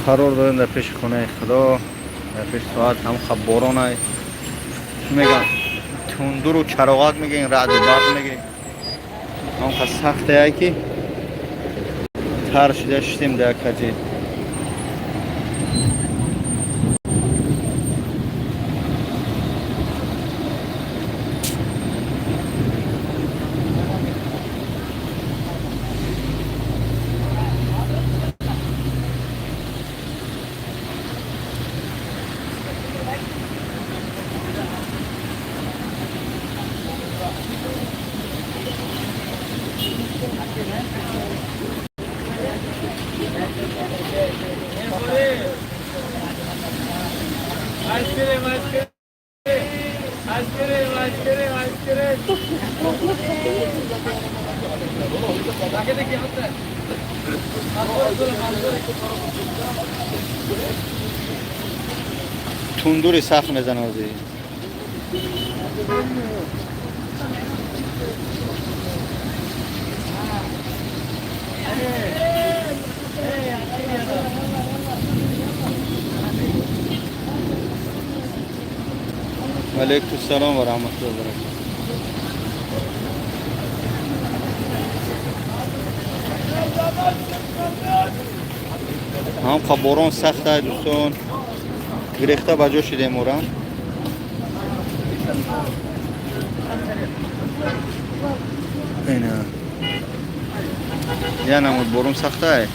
قرار دادیم در پیش خانه خدا، در پیش ساعت هم خب باران های میگن تندور و چراغات میگن، رعد و برق میگن، هم خب سخته های که تر شده شدیم در کجی. تندوری سخت میزنه از این. علیکم السلام و رحمت الله و برکاته. هم خب باران سخت های دوستان، گریخته بجا شده مورم. اینه یا نمود باران سخت های.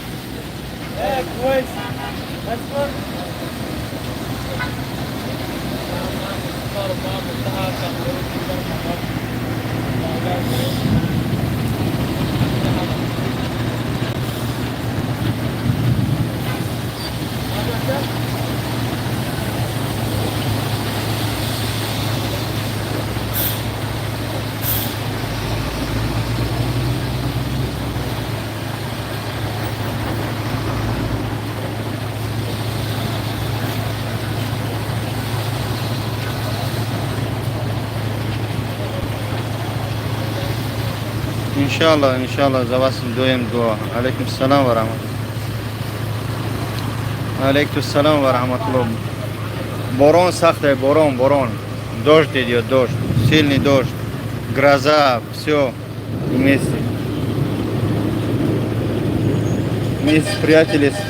انشالله انشالله زواس دویم دعا. علیکم السلام و رحمت. علیکم السلام و رحمت الله. باران سخته، باران дождь идет, дождь, сильный дождь, гроза, все вместе. Мы спрятались.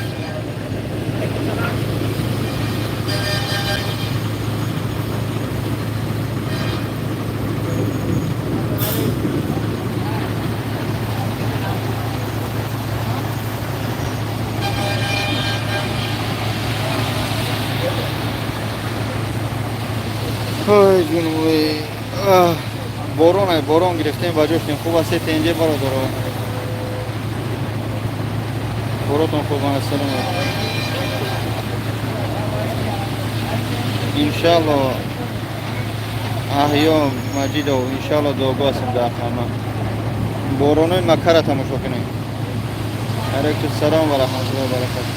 ой جون باران گرفتیم و جاشتیم. خوب است اینجا برادر براتون خوب است. انشالله احیا مجید و انشالله دوگو هستیم در خانه. بارانوی مکه را تماشا کنیم. علیکم السلام و رحمت الله و برکاته.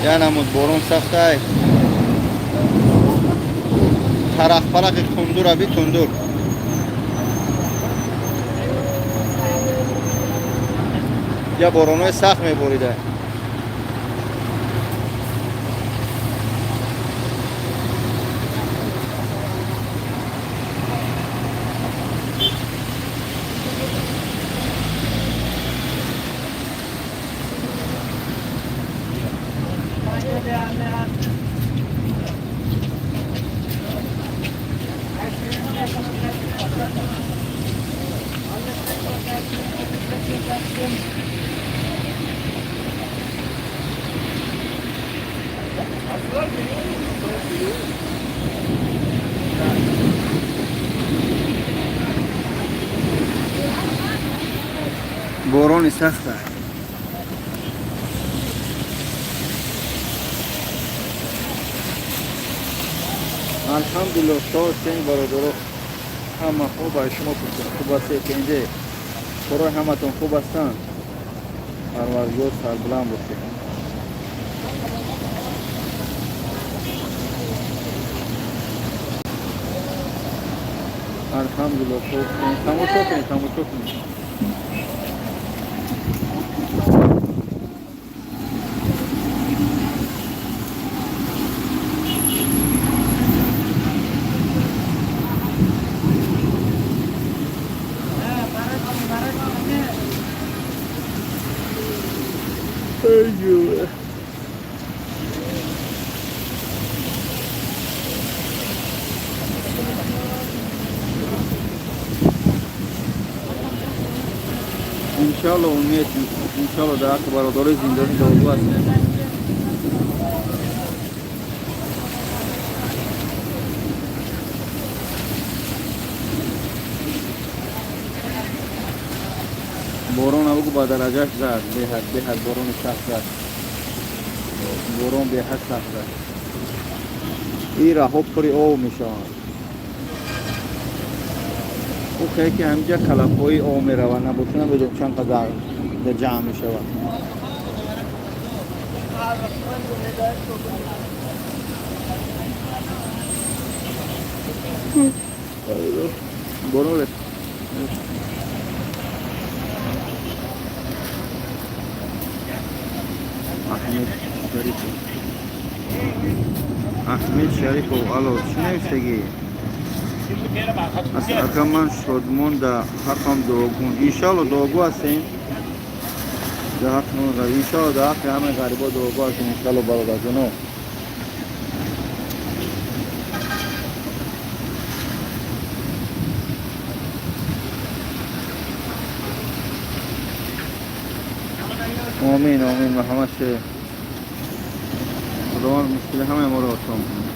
یا نمود بارون سخت های. طرق پرق تندور ابی تندور. یا بارونای سخت میبریده. باران سخته. الحمدلله شاد شدیم برادرها. همه خوبه. شما خوب هستید که اینجا برای همتون خوب هستند. پروردگار سربلند باشید. الحمدلله خوب تماشا کنید تماشا کنید. ایوه انشالله امید انشالله در حق برادرای زندانی داغو هستیم. باران ابو با درجهش زد به حد باران سخت زد. باران به حد سخت زد. این راه پری او میشه. او خیلی که همینجا کلاپوی او میره و نباشونه بدون چند قدر در جمع میشه. باران احمد شریف الو چی نوشتگی؟ از ارکمان شدمون در حقم دوگون انشالله دوگو هستیم در حق نو انشالله در حق همه غریبا دوگو هستیم انشالله برادر جنو آمین آمین محمد شه خداوند مشکل همه ما را آسان کنه.